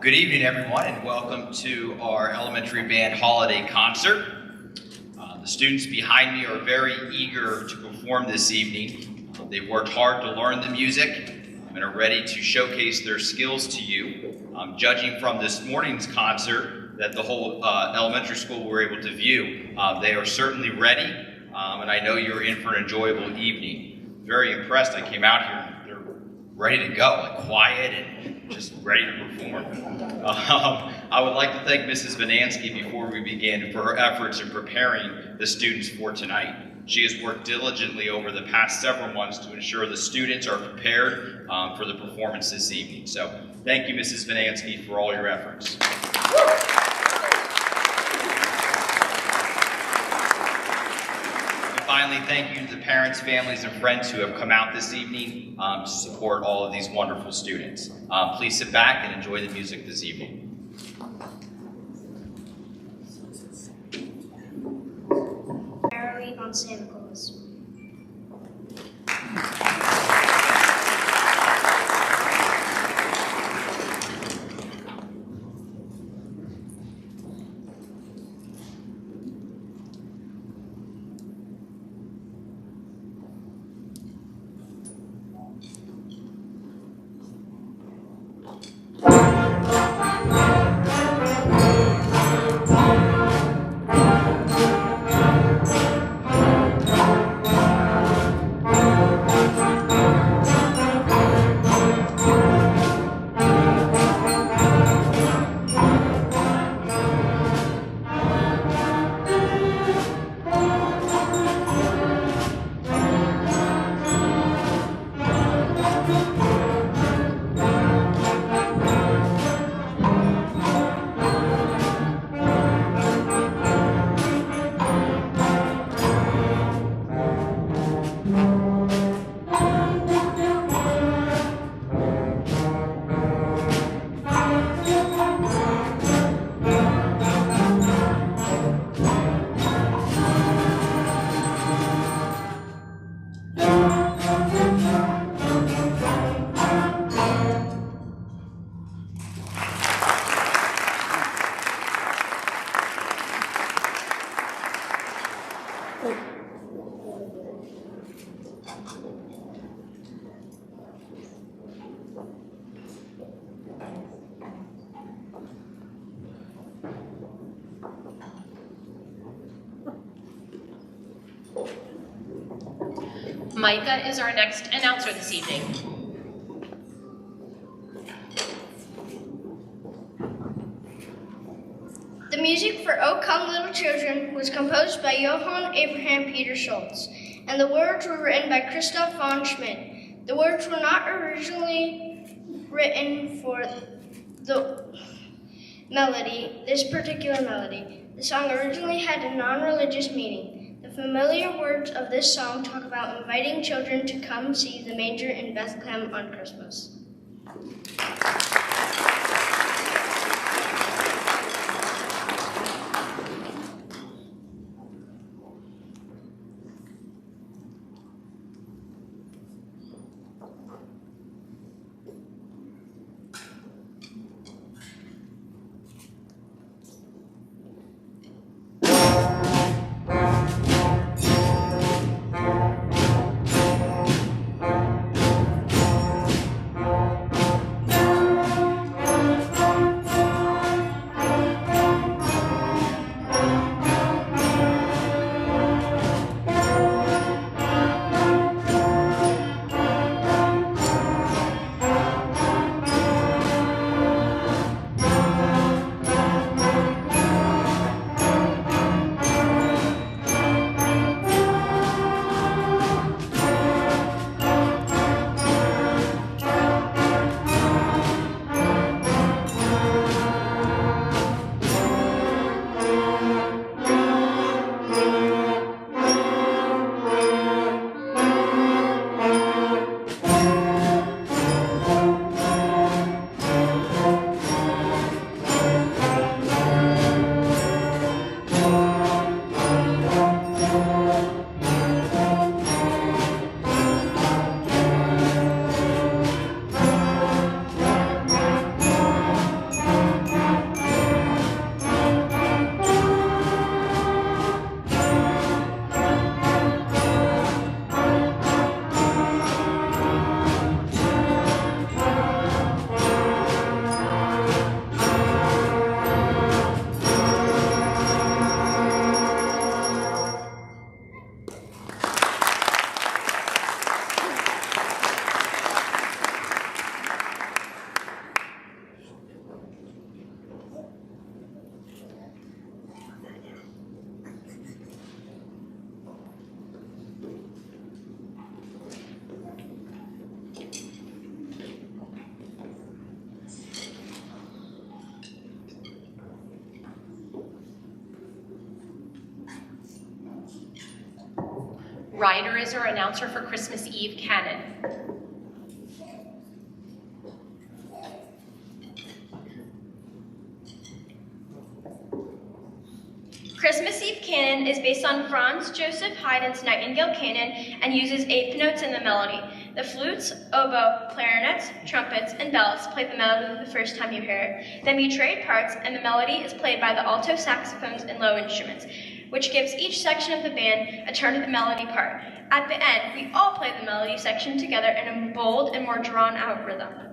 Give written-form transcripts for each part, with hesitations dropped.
Good evening, everyone, and welcome to our elementary band holiday concert. The students behind me are very eager to perform this evening. They've worked hard to learn the music and are ready to showcase their skills to you. Judging from this morning's concert that the whole elementary school were able to view, they are certainly ready, and I know you're in for an enjoyable evening. Very impressed. I came out here and they're ready to go, like quiet and just ready to perform. I would like to thank Mrs. Vinansky before we begin for her efforts in preparing the students for tonight. She has worked diligently over the past several months to ensure the students are prepared for the performance this evening. So thank you, Mrs. Vinansky, for all your efforts. Finally, thank you to the parents, families, and friends who have come out this evening to support all of these wonderful students. Please sit back and enjoy the music this evening. Merrily on Santa Claus. Micah is our next announcer this evening. The music for "O Come Little Children" was composed by Johann Abraham Peter Schultz, and the words were written by Christoph von Schmidt. The words were not originally written for the melody, this particular melody. The song originally had a non-religious meaning. The familiar words of this song talk about inviting children to come see the manger in Bethlehem on Christmas. Ryder is our announcer for Christmas Eve Canon. Christmas Eve Canon is based on Franz Joseph Haydn's Nightingale Canon and uses eighth notes in the melody. The flutes, oboe, clarinets, trumpets, and bells play the melody the first time you hear it. Then we trade parts, and the melody is played by the alto saxophones and low instruments, which gives each section of the band a turn of the melody part. At the end, we all play the melody section together in a bold and more drawn-out rhythm.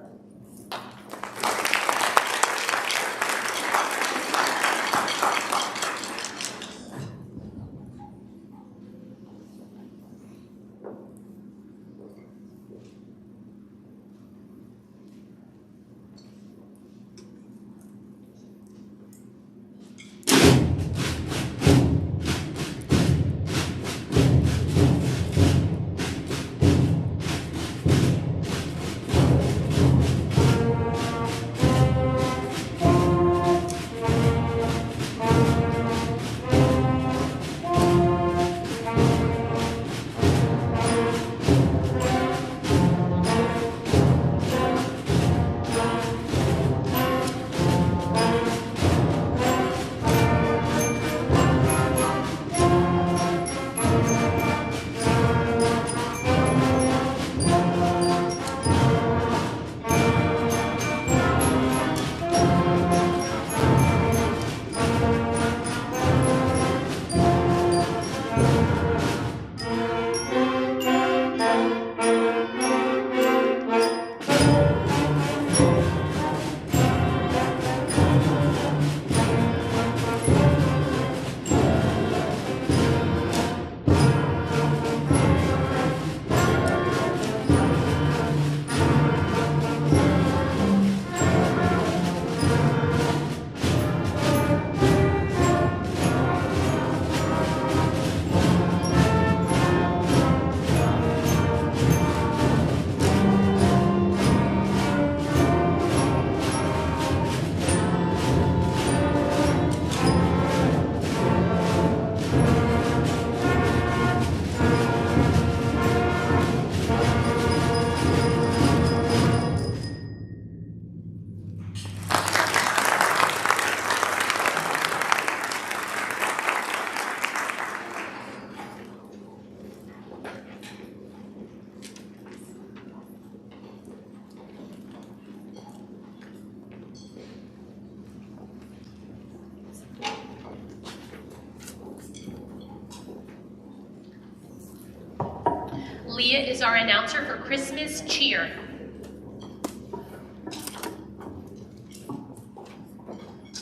Leah is our announcer for Christmas Cheer.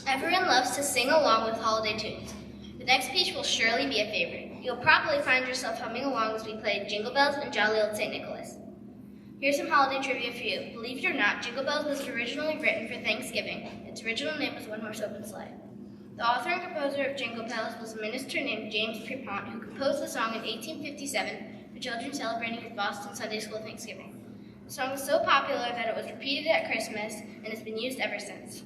Everyone loves to sing along with holiday tunes. The next piece will surely be a favorite. You'll probably find yourself humming along as we play Jingle Bells and Jolly Old St. Nicholas. Here's some holiday trivia for you. Believe it or not, Jingle Bells was originally written for Thanksgiving. Its original name was One Horse Open Sleigh. The author and composer of Jingle Bells was a minister named James Pierpont, who composed the song in 1857 for children celebrating his Boston Sunday School Thanksgiving. The song was so popular that it was repeated at Christmas and has been used ever since.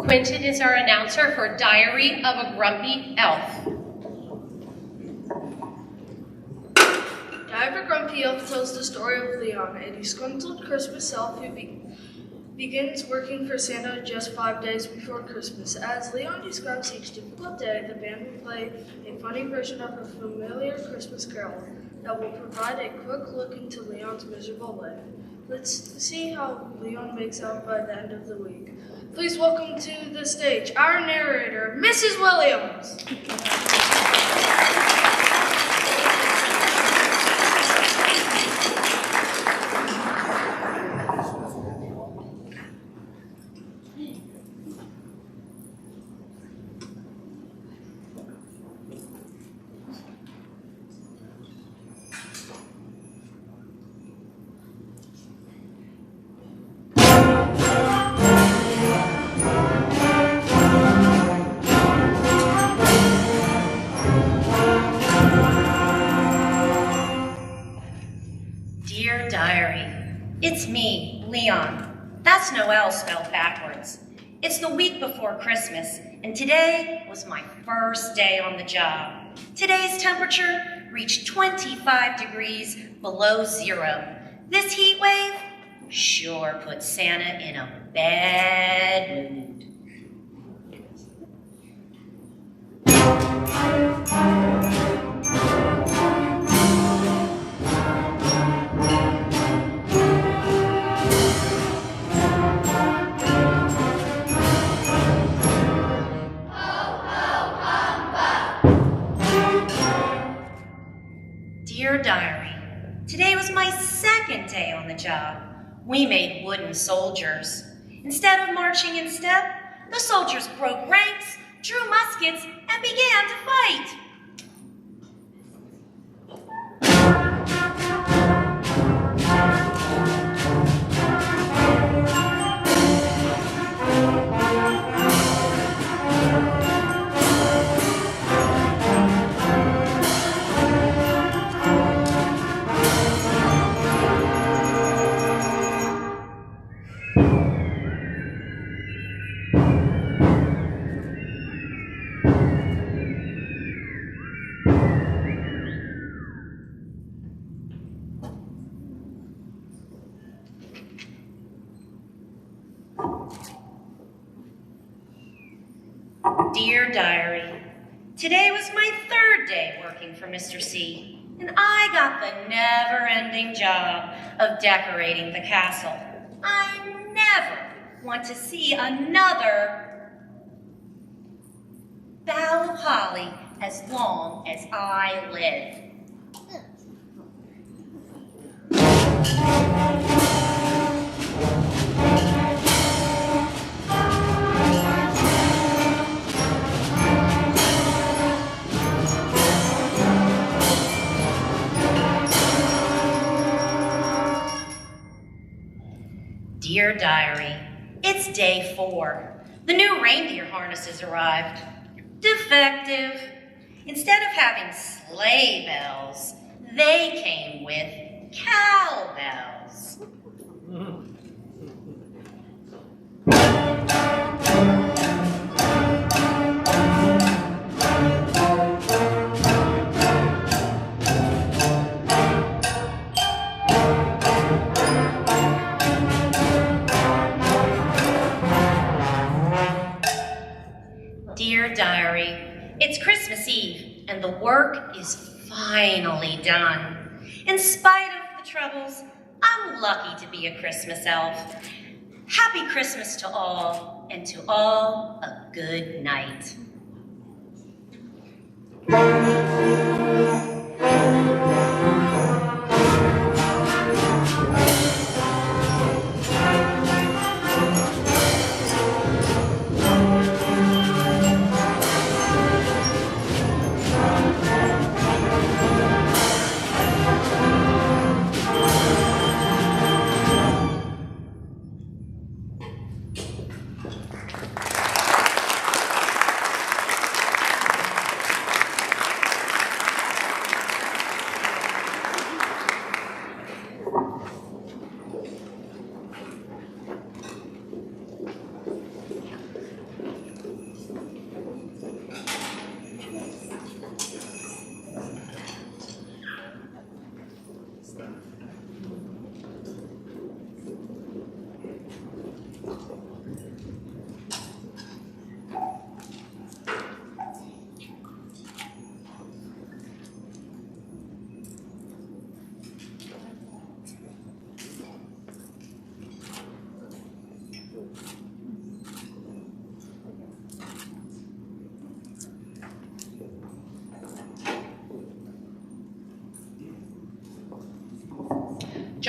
Quentin is our announcer for Diary of a Grumpy Elf. Diary of a Grumpy Elf tells the story of Leon, a disgruntled Christmas elf who begins working for Santa just 5 days before Christmas. As Leon describes each difficult day, the band will play a funny version of a familiar Christmas carol that will provide a quick look into Leon's miserable life. Let's see how Leon makes out by the end of the week. Please welcome to the stage our narrator, Mrs. Williams. Dear Diary, it's me, Leon. That's Noel spelled backwards. It's the week before Christmas, and today was my first day on the job. Today's temperature reached 25 degrees below zero. This heat wave sure put Santa in a bad mood. Dear Diary, today was my second day on the job. We made wooden soldiers. Instead of marching in step, the soldiers broke ranks, drew muskets, and began to fight. Dear Diary, today was my third day working for Mr. C, and I got the never-ending job of decorating the castle. I never want to see another bough of holly as long as I live. Dear Diary, it's day 4. The new reindeer harnesses arrived. Defective. Instead of having sleigh bells, they came with cowbells. Dear Diary, it's Christmas Eve, and the work is finally done. In spite of the troubles, I'm lucky to be a Christmas elf. Happy Christmas to all, and to all a good night.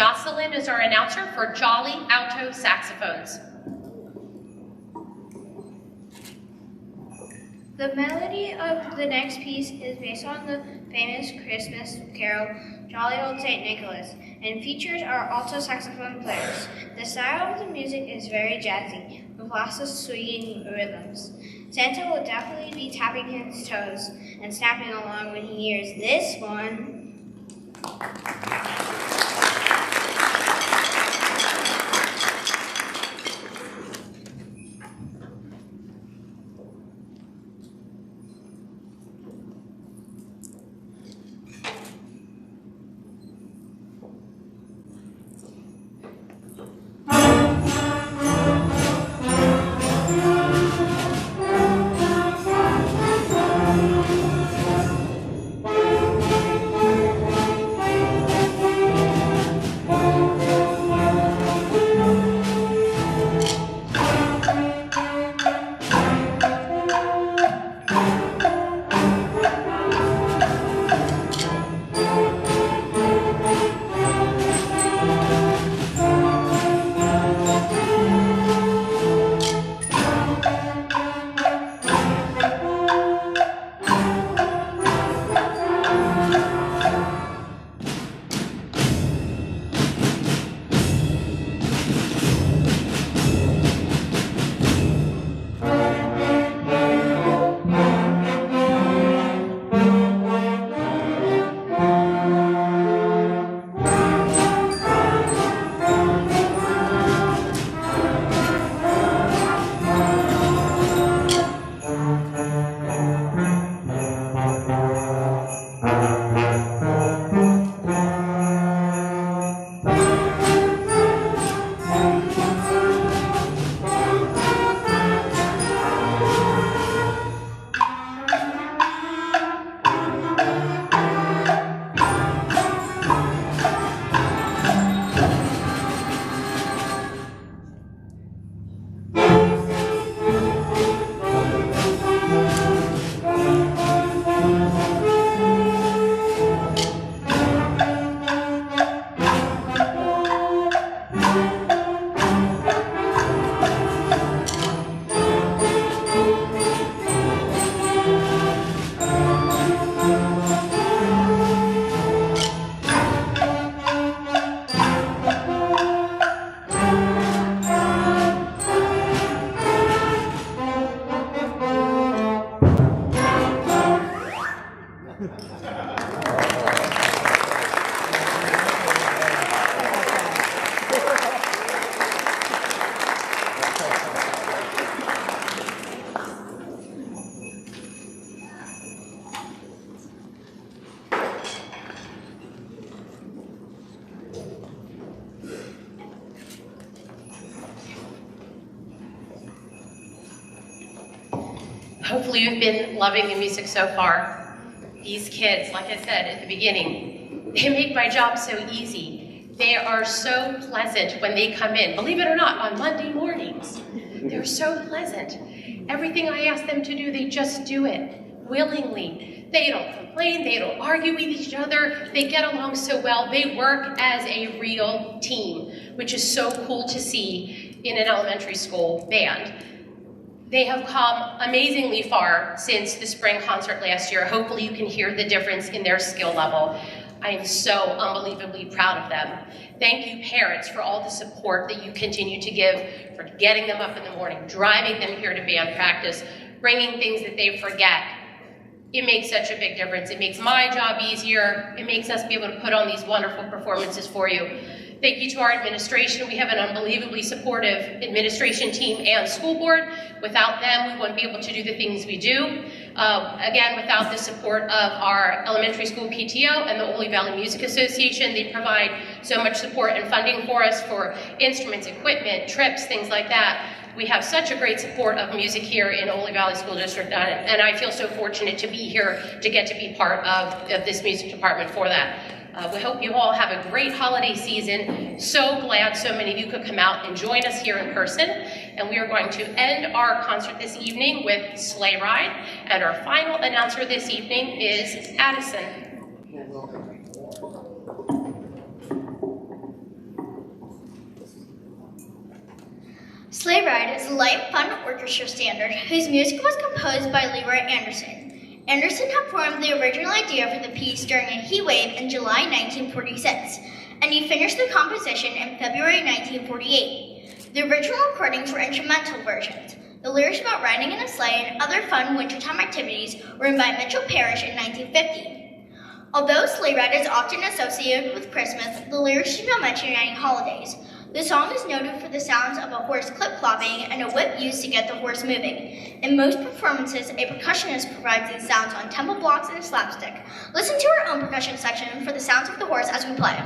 Jocelyn is our announcer for Jolly Alto Saxophones. The melody of the next piece is based on the famous Christmas carol, Jolly Old St. Nicholas, and features our alto saxophone players. The style of the music is very jazzy, with lots of swinging rhythms. Santa will definitely be tapping his toes and snapping along when he hears this one. Hopefully you've been loving the music so far. These kids, like I said at the beginning, they make my job so easy. They are so pleasant when they come in. Believe it or not, on Monday mornings, they're so pleasant. Everything I ask them to do, they just do it willingly. They don't complain, they don't argue with each other, they get along so well. They work as a real team, which is so cool to see in an elementary school band. They have come amazingly far since the spring concert last year. Hopefully you can hear the difference in their skill level. I am so unbelievably proud of them. Thank you, parents, for all the support that you continue to give, for getting them up in the morning, driving them here to band practice, bringing things that they forget. It makes such a big difference. It makes my job easier. It makes us be able to put on these wonderful performances for you. Thank you to our administration. We have an unbelievably supportive administration team and school board. Without them, we wouldn't be able to do the things we do. Again, without the support of our elementary school PTO and the Ole Valley Music Association, they provide so much support and funding for us for instruments, equipment, trips, things like that. We have such a great support of music here in Ole Valley School District, and I feel so fortunate to be here to get to be part of this music department for that. We hope you all have a great holiday season. So glad so many of you could come out and join us here in person. And we are going to end our concert this evening with Sleigh Ride. And our final announcer this evening is Addison. Sleigh Ride is a light, fun orchestra standard whose music was composed by Leroy Anderson. Anderson had formed the original idea for the piece during a heat wave in July 1946, and he finished the composition in February 1948. The original recordings were instrumental versions. The lyrics about riding in a sleigh and other fun wintertime activities were written by Mitchell Parrish in 1950. Although Sleigh Ride is often associated with Christmas, the lyrics do not mention any holidays. The song is noted for the sounds of a horse clip-clopping and a whip used to get the horse moving. In most performances, a percussionist provides these sounds on tempo blocks and a slapstick. Listen to our own percussion section for the sounds of the horse as we play.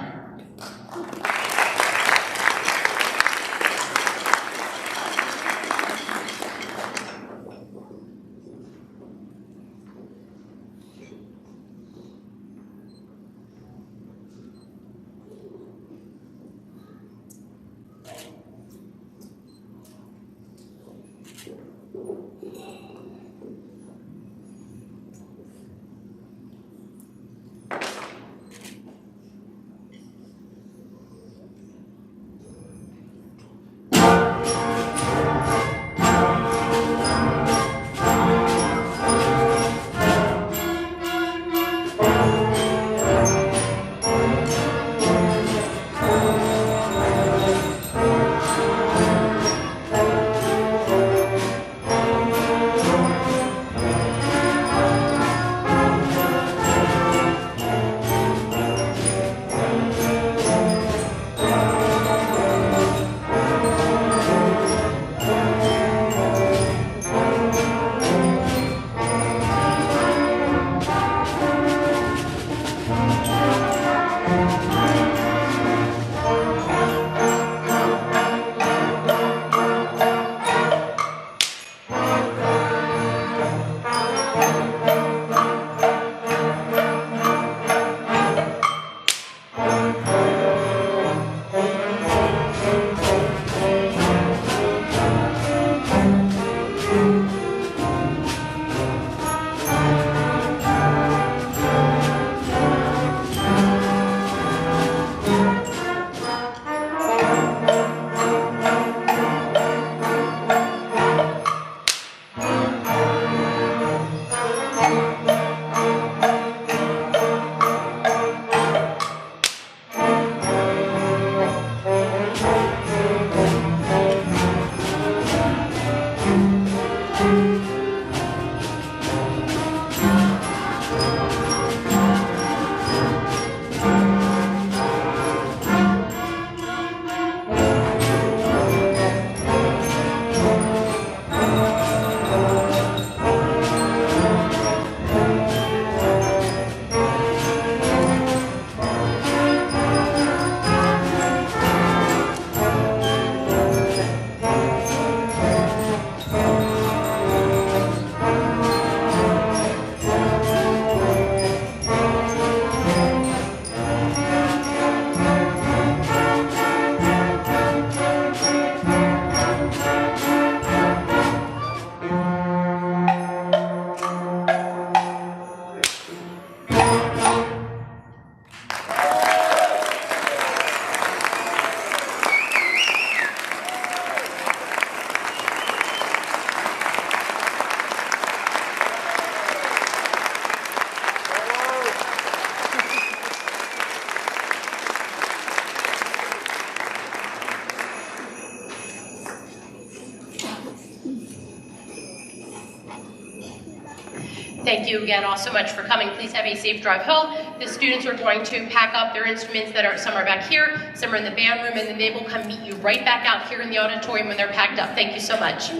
Thank you again all so much for coming. Please have a safe drive home. The students are going to pack up their instruments some are back here, some are in the band room, and then they will come meet you right back out here in the auditorium when they're packed up. Thank you so much.